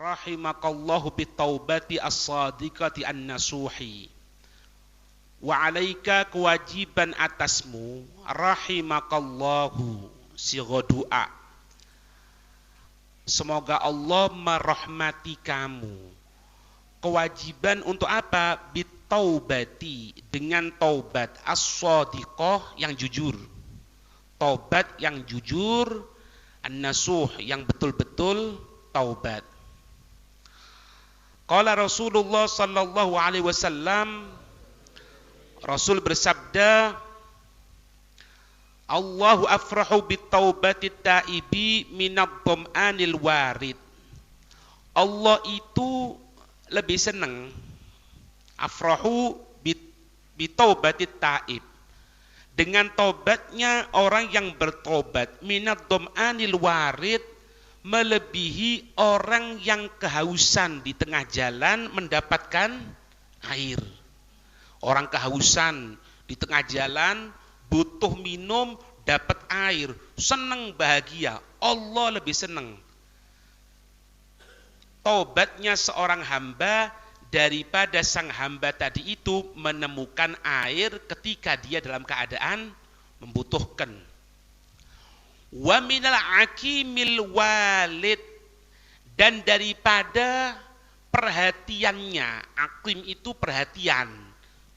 rahimakallahu bitaubati as-sadiqati an-nasuhi. Wa alaika kewajiban atasmu rahimakallahu sigo doa. Semoga Allah merahmati kamu. Kewajiban untuk apa? Bitaubati, dengan taubat as-sadiqah yang jujur. Taubat yang jujur, an-nasuh yang betul-betul taubat. Qala Rasulullah sallallahu alaihi wasallam, Rasul bersabda, Allahu afrahu bitaubati taibi minad dham'anil warid. Allah itu lebih senang, afrahu bitaubati taib, dengan tobatnya orang yang bertobat, minad dham'anil warid, melebihi orang yang kehausan di tengah jalan mendapatkan air. Orang kehausan di tengah jalan butuh minum, dapat air, senang bahagia. Allah lebih senang taubatnya seorang hamba daripada sang hamba tadi itu menemukan air ketika dia dalam keadaan membutuhkan. Wa minal akimil walid, dan daripada perhatiannya, akim itu perhatian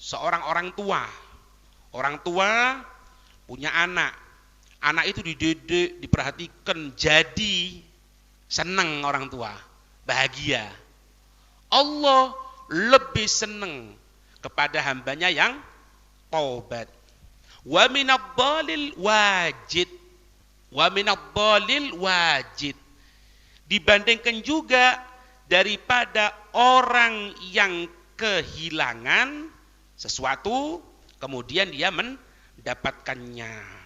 seorang orang tua. Orang tua punya anak, anak itu dididik, diperhatikan, jadi senang orang tua, bahagia. Allah lebih senang kepada hambanya yang taubat. Wa minadh-dhalil wajid, wa minadh-dhalil wajid, dibandingkan juga daripada orang yang kehilangan sesuatu kemudian dia mendapatkannya.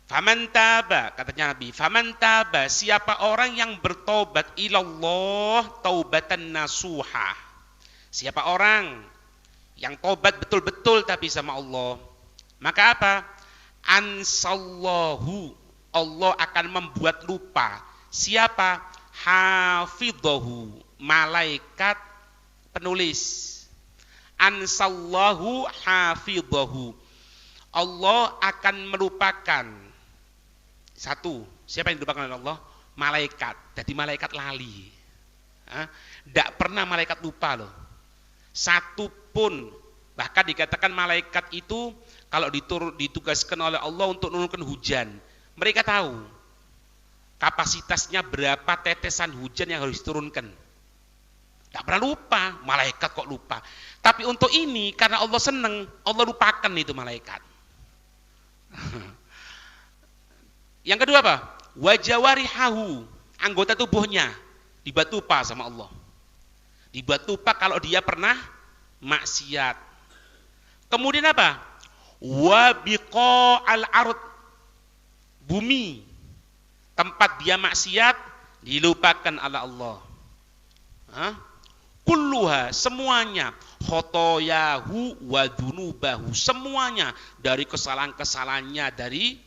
Faman taba, katanya Nabi, faman taba, siapa orang yang bertobat ilallah taubatan nasuha, siapa orang yang tobat betul-betul tapi sama Allah, maka apa? Ansallahu, Allah akan membuat lupa siapa? Hafidhahu, malaikat penulis. Ansallahu hafidhahu, Allah akan melupakan. Satu, siapa yang dilupakan oleh Allah? Malaikat. Jadi malaikat lali. Tidak pernah malaikat lupa loh. Satu pun. Bahkan dikatakan malaikat itu kalau ditugaskan oleh Allah untuk menurunkan hujan, mereka tahu kapasitasnya berapa tetesan hujan yang harus diturunkan. Tidak pernah lupa, malaikat kok lupa. Tapi untuk ini, karena Allah senang, Allah lupakan itu malaikat. Yang kedua apa? Wajawarihahu, anggota tubuhnya dibuat lupa sama Allah. Dibuat lupa kalau dia pernah maksiat. Kemudian apa? Wabiqa'al ard, bumi, tempat dia maksiat dilupakan oleh Allah. Kulluha, semuanya, khotoyahu wa dunubahu, semuanya, dari kesalahan-kesalahannya, dari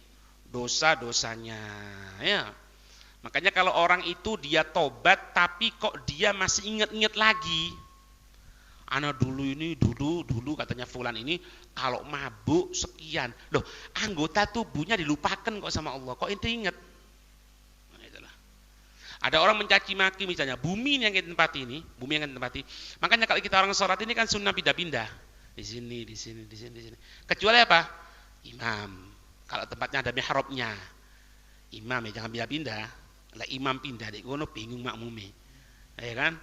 dosa-dosanya. Ya. Makanya kalau orang itu dia tobat tapi kok dia masih ingat-ingat lagi, anak dulu katanya fulan ini kalau mabuk sekian, loh anggota tubuhnya dilupakan kok sama Allah, kok ente ingat? Ada orang mencaci maki misalnya, bumi yang kita tempati ini, bumi yang kita tempati. Makanya kalau kita orang sholat ini kan sunnah pindah-pindah. Di sini. Kecuali apa? Imam. Kalau tempatnya ada mihrabnya. Imam ya jangan pindah-pindah. Lah imam pindah dek ngono bingung makmumnya. Ya kan?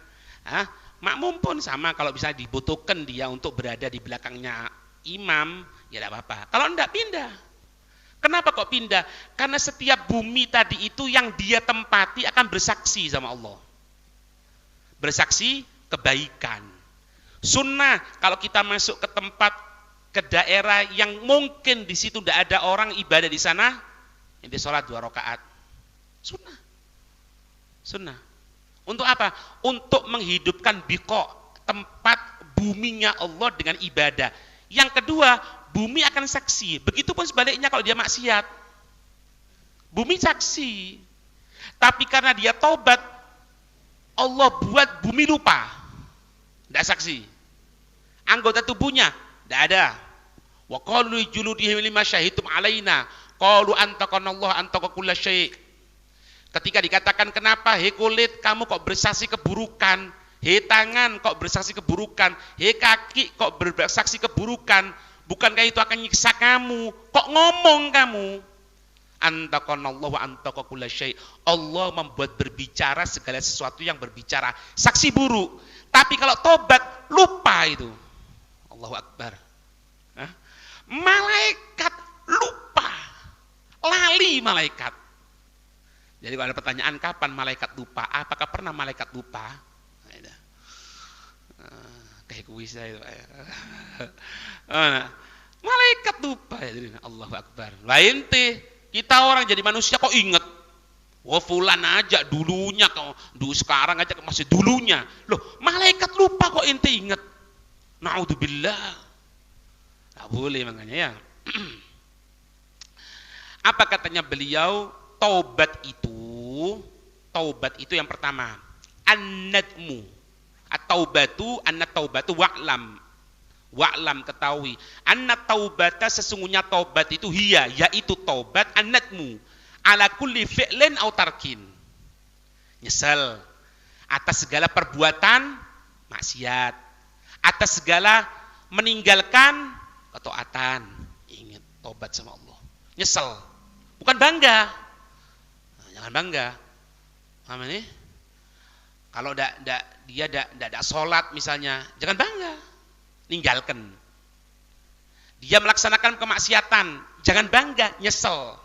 Makmum pun sama, kalau bisa dibutuhkan dia untuk berada di belakangnya imam, ya tidak apa-apa. Kalau enggak pindah. Kenapa kok pindah? Karena setiap bumi tadi itu yang dia tempati akan bersaksi sama Allah. Bersaksi kebaikan. Sunnah kalau kita masuk ke tempat, ke daerah yang mungkin di situ tidak ada orang ibadah di sana, ini sholat 2 rakaat. Sunnah. Untuk apa? Untuk menghidupkan biqo, tempat buminya Allah dengan ibadah. Yang kedua, bumi akan saksi. Begitupun sebaliknya kalau dia maksiat, bumi saksi. Tapi karena dia taubat, Allah buat bumi lupa. Tidak saksi. Anggota tubuhnya tidak ada. Wa qalu juludihim lima syahidtum alaina qalu antaqanallahu antaqa kullasyai'. Ketika dikatakan kenapa he kulit kamu kok bersaksi keburukan, he tangan kok bersaksi keburukan, he kaki kok bersaksi keburukan, bukankah itu akan nyiksa kamu, kok ngomong kamu? Antaqanallahu antaqa kullasyai'. Allah membuat berbicara segala sesuatu yang berbicara, saksi buruk. Tapi kalau tobat lupa itu. Allahu Akbar. Hah? Malaikat lupa. Lali malaikat. Jadi kalau ada pertanyaan kapan malaikat lupa, apakah pernah malaikat lupa? Kayak kuis itu. Malaikat lupa. Allahu Akbar. Lain teh, kita orang jadi manusia kok inget. Wah fulan aja dulunya, dulu sekarang aja masih dulunya. Loh, malaikat lupa kok ente inget. Na'udzubillah. Nggak boleh makanya ya. Apa katanya beliau? Taubat itu yang pertama an-nadmu, at-taubatu wa'lam ketahui an-taubata sesungguhnya taubat itu yaitu taubat an-nadmu ala kulli fi'lin aw tarkin, nyesal atas segala perbuatan maksiat, atas segala meninggalkan ketaatan. Ingat taubat sama Allah, nyesel bukan bangga. Jangan bangga. Paham ini? Kalau dia tidak sholat misalnya, jangan bangga. Ninggalkan. Dia melaksanakan kemaksiatan, jangan bangga, nyesel.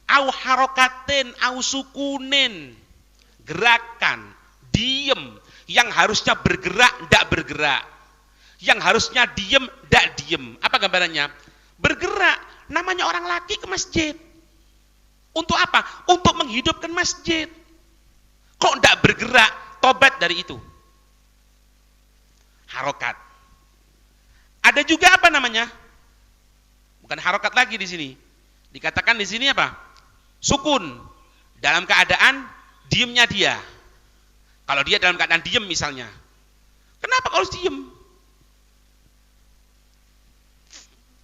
Au harokatin, au sukunin, gerakan, diem. Yang harusnya bergerak, tidak bergerak. Yang harusnya diem, tidak diem. Apa gambarannya? Bergerak. Namanya orang laki ke masjid. Untuk apa? Untuk menghidupkan masjid. Kok tidak bergerak? Tobat dari itu. Harokat. Ada juga apa namanya? Bukan harokat lagi di sini. Dikatakan di sini apa? Sukun. Dalam keadaan diemnya dia. Kalau dia dalam keadaan diem misalnya. Kenapa harus diem?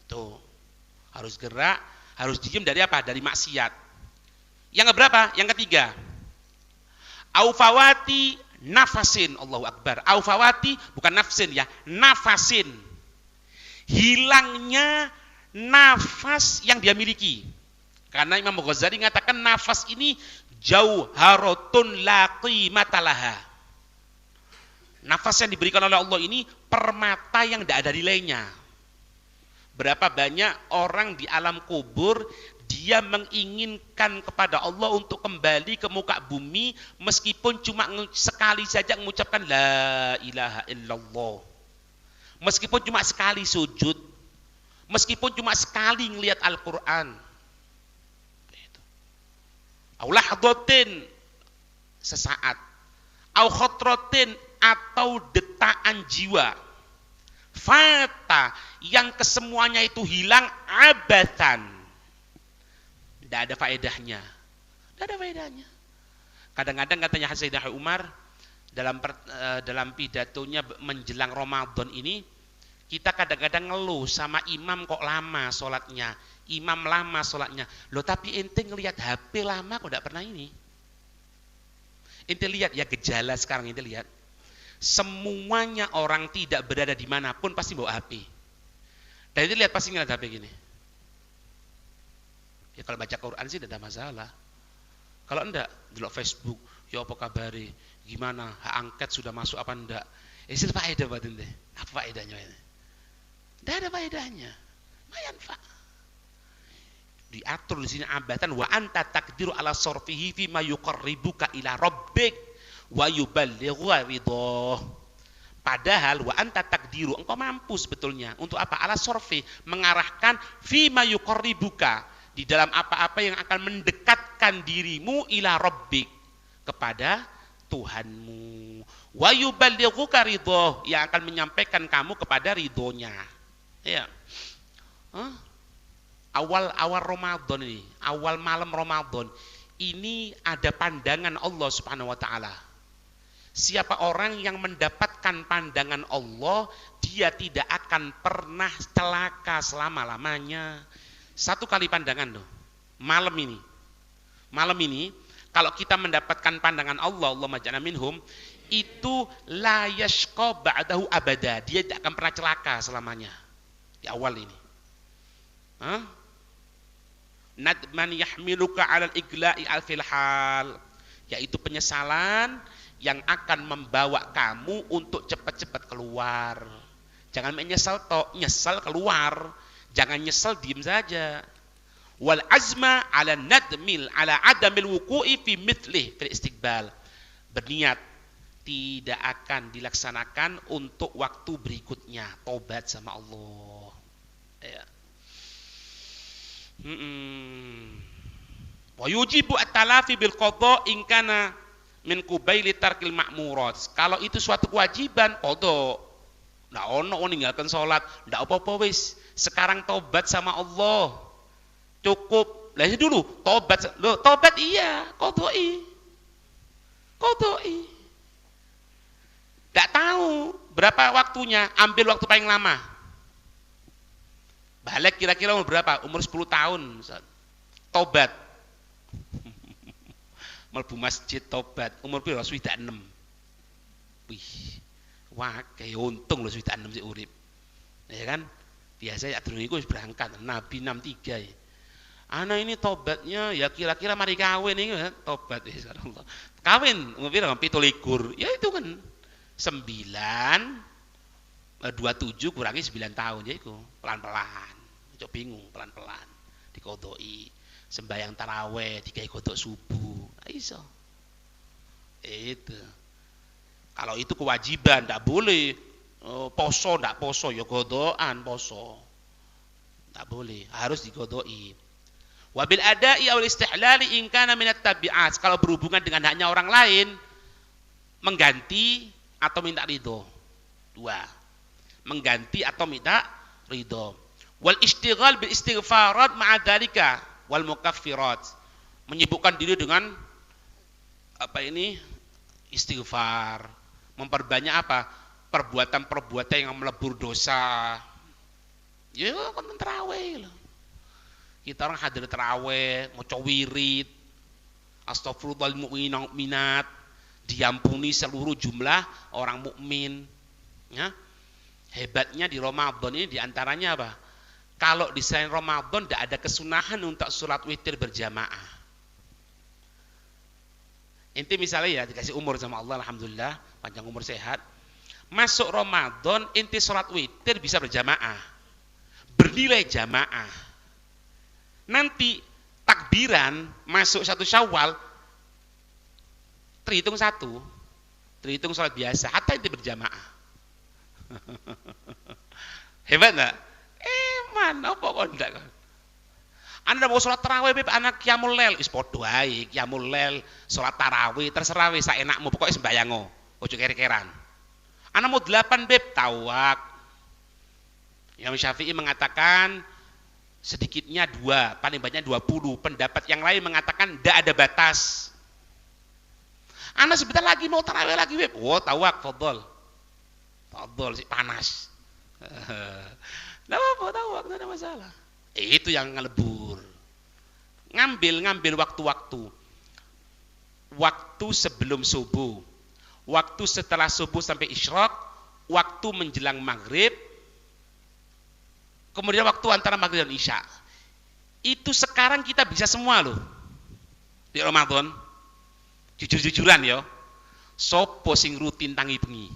Tuh. Harus gerak, harus diem dari apa? Dari maksiat. Yang keberapa? Yang ketiga. Aufawati nafasin. Allahu Akbar. Aufawati bukan nafsin ya, nafasin. Hilangnya nafas yang dia miliki. Karena Imam Ghazali mengatakan nafas ini jauharatun la qimatalaha. Nafas yang diberikan oleh Allah ini permata yang tidak ada nilainya. Berapa banyak orang di alam kubur dia menginginkan kepada Allah untuk kembali ke muka bumi meskipun cuma sekali saja mengucapkan la ilaha illallah. Meskipun cuma sekali sujud, meskipun cuma sekali ngelihat Al-Qur'an. Au lahdatin sesaat, au khotrotin atau detaan jiwa. Fata yang kesemuanya itu hilang abatan. Tidak ada faedahnya. Tidak ada faedahnya. Kadang-kadang katanya Sayyidina Umar dalam pidatonya menjelang Ramadan ini, kita kadang-kadang ngeluh sama imam kok lama sholatnya. Imam lama sholatnya. Loh tapi ente ngelihat HP lama kok tidak pernah ini. Ente lihat ya gejala sekarang, ente lihat. Semuanya orang tidak berada dimanapun pasti bawa HP. Dan ente lihat pasti ngelihat HP gini. Ya kalau baca Quran sih tidak ada masalah. Kalau enggak, delok Facebook, ya apa kabari, gimana, hak angket sudah masuk apa enggak? Itu faedah buat ente. Apa faedahnya ini? Tidak ada faedahnya. Mayan Pak. Diatur di sini abatan wa anta takdiru ala sorfihi fi ma yuqarribuka ila rabbik wa yuballighu ridho. Padahal wa anta takdiru, engkau mampu sebetulnya untuk apa? Ala sorfi, mengarahkan fi ma yuqarribuka, di dalam apa-apa yang akan mendekatkan dirimu ila rabbik, kepada Tuhanmu. Wa yuballighuka ridho, yang akan menyampaikan kamu kepada ridhonya. Ya. Awal Ramadan ini, awal malam Ramadan, Ini ada pandangan Allah Subhanahu wa taala. Siapa orang yang mendapatkan pandangan Allah, dia tidak akan pernah celaka selama-lamanya. Satu kali pandangan loh. Malam ini kalau kita mendapatkan pandangan Allah, Allahumma ja'alna minhum, itu la yashqa ba'dahu abada. Dia tidak akan pernah celaka selamanya. Di awal ini. Nadman yahmiluka 'alal igla'i al-fil hal, yaitu penyesalan yang akan membawa kamu untuk cepat-cepat keluar. Jangan menyesal nyesal keluar. Jangan nyesal diem saja. Wal azma 'ala nadmil 'ala adamil wuqu'i fi mithlih fil istiqbal. Berniat tidak akan dilaksanakan untuk waktu berikutnya. Tobat sama Allah. Ya. Wa yujibu at-talafi bil qada in kana min kubaili tarkil ma'murat. Kalau itu suatu kewajiban, qada. Ndak ono ninggalkan salat, ndak apa-apa wis. Sekarang tobat sama Allah. Cukup. Lah dulu tobat. Loh, tobat iya, qadai. Ndak tahu berapa waktunya, ambil waktu paling lama. Balik kira-kira umur berapa? Umur 10 tahun. Tobat. Mlebu masjid tobat. Umur piro? Swidak 6. Wih. Wah, kayak untung lho swidak 6 sik urip. Ya kan? Biasa ya durung iku wis berangkat. Nabi 63 ya. Anak ini tobatnya ya kira-kira mari kawin iki ya, tobat wis Allah. Kawin umur piro? 17. Ya itu kan 27 kurangi 9 tahun ya iku. Pelan-pelan. Cok bingung pelan-pelan. Dikodoi. Sembayang taraweh, dikai kodok subuh. Nah, iso. Itu. Kalau itu kewajiban, tidak boleh. Poso, tidak poso. Ya kodokan, poso. Tidak boleh. Harus dikodoi. Wabil adai awal istihlali in kana minat tabi'at. Kalau berhubungan dengan haknya orang lain, mengganti atau minta ridho. 2. Mengganti atau minta ridho. Wal istighal bil istighfarat ma'a dzalika wal mukaffirat, menyibukkan diri dengan istighfar, memperbanyak perbuatan-perbuatan yang melebur dosa. Ya kan tarawih loh. Kita orang hadir tarawih, maca wirid, astagfirullahal mu'minat minat, diampuni seluruh jumlah orang mukmin. Ya. Hebatnya di Ramadan ini diantaranya apa? Kalau di selain Ramadan tidak ada kesunahan untuk sholat witir berjamaah. Inti misalnya ya dikasih umur sama Allah, alhamdulillah panjang umur sehat. Masuk Ramadan inti sholat witir bisa berjamaah, bernilai jamaah. Nanti takbiran masuk 1 Syawal terhitung 1, terhitung sholat biasa, hatta inti berjamaah. Hebat nggak? Mana apa kok ndak kan? Anda mau sholat tarawih beb anak qiyamul lail wis padha ae, qiyamul lail, sholat tarawih terserah wis saenakmu, pokoke sembayango, ojo kere-keran. Anda mau 8 beb tawak. Imam Syafi'i mengatakan sedikitnya 2, paling banyak 20. Pendapat yang lain mengatakan tidak ada batas. Anda sebentar lagi mau tarawih lagi beb. Oh, tawak, fadhol. Fadhol sih panas. Nggak apa-apa, tawak, nggak ada masalah. Itu yang ngelebur. Ngambil waktu-waktu. Waktu sebelum subuh, waktu setelah subuh sampai isyraq, waktu menjelang maghrib, kemudian waktu antara maghrib dan isya. Itu sekarang kita bisa semua loh. Di Ramadan. Jujur-jujuran ya. Sopo sing rutin tangi bengi.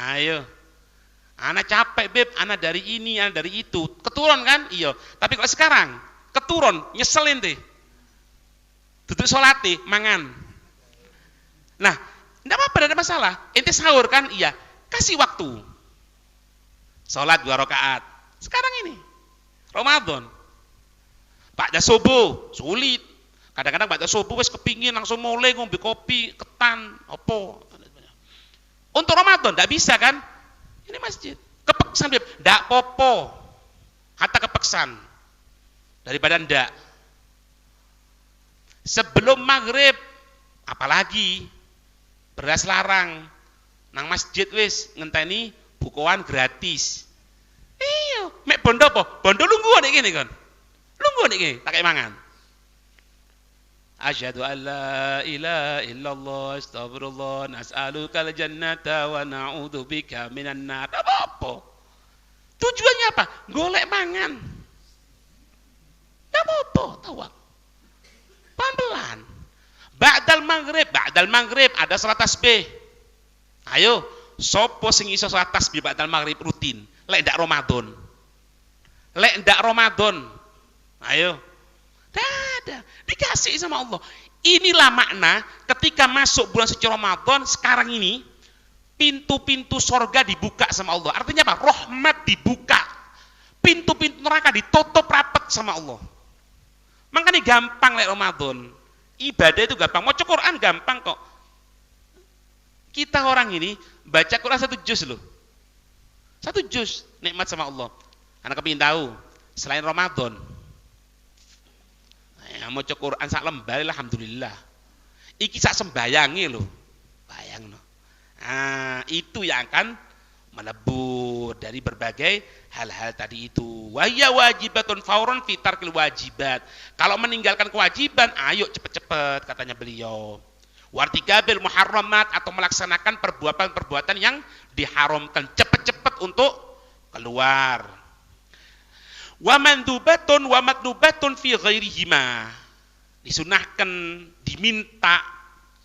Ayo. Anak capek beb, anak dari ini, anak dari itu, keturun kan? Iya. Tapi kalau sekarang keturun, nyeselin deh. Duduk sholati, mangan. Nah, tidak apa-apa, tidak ada masalah. Ente sahur kan? Iya. Kasih waktu. Sholat 2 rakaat. Sekarang ini Ramadan. Ba'da subuh sulit. Kadang-kadang ba'da subuh wis kepingin langsung mulai ngombe kopi, ketan, opo. Untuk Ramadan tidak bisa kan? Ini masjid. Kepeksan beb, ndak popo. Hatta kepeksan. Daripada ndak. Sebelum maghrib, apalagi beras larang, nang masjid wis ngenteni bukuan gratis. Iya, mek bondo apa? Bondo lungguh nek kene kon. Lungguh nek kene, tak kei mangan. Asyhadu an la ilaha illallah astagfirullah nas'alukal jannata wa na'udzubika minan nar. Apa? Tujuannya apa? Golek mangan. Apa? Tawak. Pelan-pelan. Ba'dal maghrib ada salat tasbih. Ayo, sopo sing iso salat tasbih ba'dal maghrib rutin? Lek ndak Ramadan. Ayo. Ada. Dikasih sama Allah. Inilah makna ketika masuk bulan suci Ramadan sekarang ini pintu-pintu sorga dibuka sama Allah. Artinya apa? Rahmat dibuka. Pintu-pintu neraka ditutup rapat sama Allah. Makanya gampang lek Ramadan. Ibadah itu gampang. Mau Quran gampang kok. Kita orang ini baca Quran 1 juz loh. 1 juz nikmat sama Allah. Anak kepingin tahu selain Ramadan. Mau Quran sak lembar alhamdulillah. Iki sak sembayangi loh. Bayang no. Nah, itu yang akan melebur dari berbagai hal-hal tadi itu. Wa ya wajibatun fauron fi tarkil wajibat. Kalau meninggalkan kewajiban, ayo cepet-cepet katanya beliau. Wartikabil muharramat atau melaksanakan perbuatan-perbuatan yang diharamkan, cepet-cepet untuk keluar. Wa mandubatun wa matlubatun fi ghairihima. Disunahkan, diminta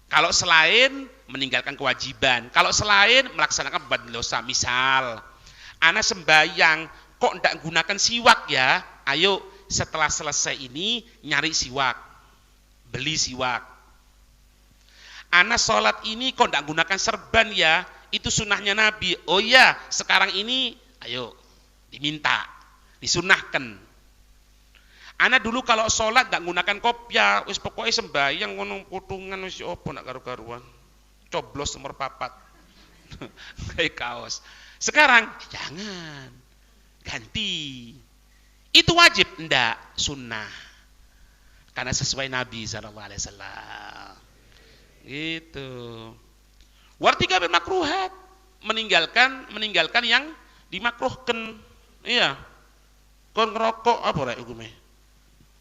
kalau selain meninggalkan kewajiban, kalau selain melaksanakan perbuatan dosa. Misal ana sembayang kok ndak gunakan siwak ya, ayo setelah selesai ini nyari siwak, beli siwak. Ana sholat ini kok ndak gunakan serban ya, itu sunnahnya Nabi. Oh ya, sekarang ini ayo diminta, disunahkan. Ana dulu kalau sholat ndak gunakan kopiah, wis pokoknya sembayang ngono putungan wis opo nak karu-karuan. Coblos nomor 4 kayak kaos. Sekarang jangan, ganti. Itu wajib? Enggak, sunnah. Karena sesuai Nabi SAW. Gitu. Wartika bil makruhat, meninggalkan yang dimakruhkan. Iya. Kon ngerokok apa rek hukume?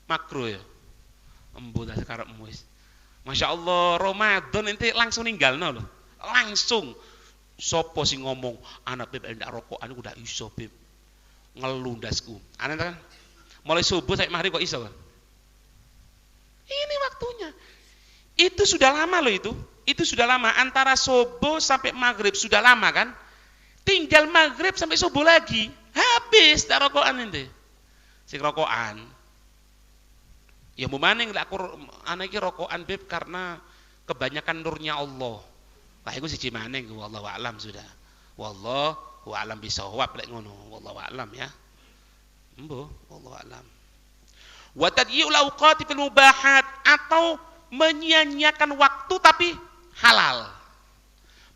Makruh ya. Embu dah sekarang wis. Masya Allah, Ramadan ente langsung ninggalno loh. Langsung. Sopo sing ngomong, anak beb ndak rokokan udah iso beb. Ngelundasku. Anak kan mulai subuh sampai maghrib kok iso kan? Ini waktunya. Itu sudah lama loh itu. Itu sudah lama, antara subuh sampai maghrib sudah lama kan? Tinggal maghrib sampai subuh lagi. Habis tak rokokan ente. Sing rokokan. Ya mau maning lek aku anak iki rokokan beb karena kebanyakan nurnya Allah. Lah iku siji maning wallahu a'lam sudah. Wallahu a'lam bisawab lek ngono. Wallahu a'lam ya. Embo, wallahu a'lam. Wa tadyi'ul awqati fil mubahat atau menyia-nyiakan waktu tapi halal.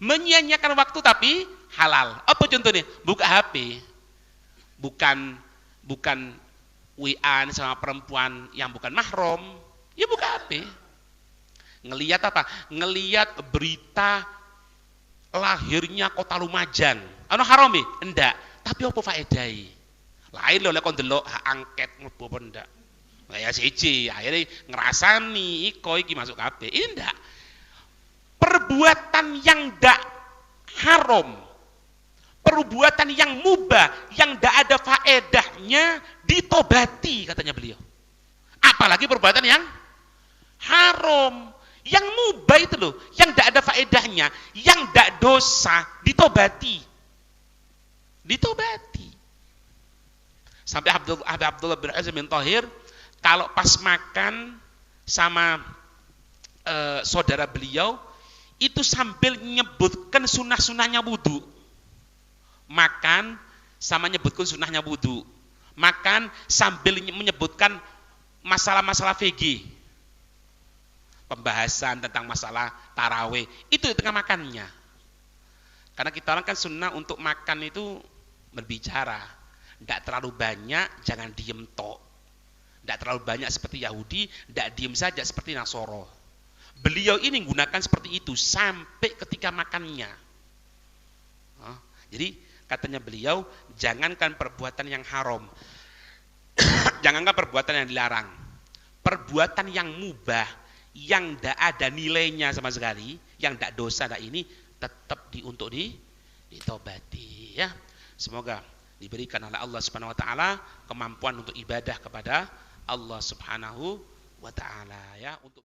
Menyia-nyiakan waktu tapi halal. Apa contohnya? Buka HP. Bukan WA sama perempuan yang bukan mahram, ya buka HP. Ngelihat apa? Ngelihat berita lahirnya Kota Lumajang. Anu haram ya? Enggak. Tapi apa faedai? Lain lho lek kon delok hak angket mlebu apa ndak. Lah ya siji, akhirnya ngrasani iko iki masuk HP. Enggak. Perbuatan yang ndak haram, perbuatan yang mubah, yang ndak ada faedahnya ditobati katanya beliau. Apalagi perbuatan yang haram, yang mubah itu loh, yang tidak ada faedahnya, yang tidak dosa, ditobati. Sampai Abdullah bin Azim bin Thahir kalau pas makan sama saudara beliau itu sambil menyebutkan sunnah-sunnahnya wudu. Makan sama menyebutkan sunnahnya wudu. Makan sambil menyebutkan masalah-masalah fikih, pembahasan tentang masalah tarawih, itu di tengah makannya. Karena kita orang kan sunnah untuk makan itu berbicara, tidak terlalu banyak, jangan diem tok. Tidak terlalu banyak seperti Yahudi, tidak diem saja seperti Nasoro. Beliau ini menggunakan seperti itu sampai ketika makannya. Jadi katanya beliau, jangankan perbuatan yang haram, jangankan perbuatan yang dilarang, perbuatan yang mubah, yang tidak ada nilainya sama sekali, yang tidak dosa, tidak ini, tetap untuk ditobati. Ya, semoga diberikan oleh Allah Subhanahu Wa Taala kemampuan untuk ibadah kepada Allah Subhanahu Wa Taala. Ya, untuk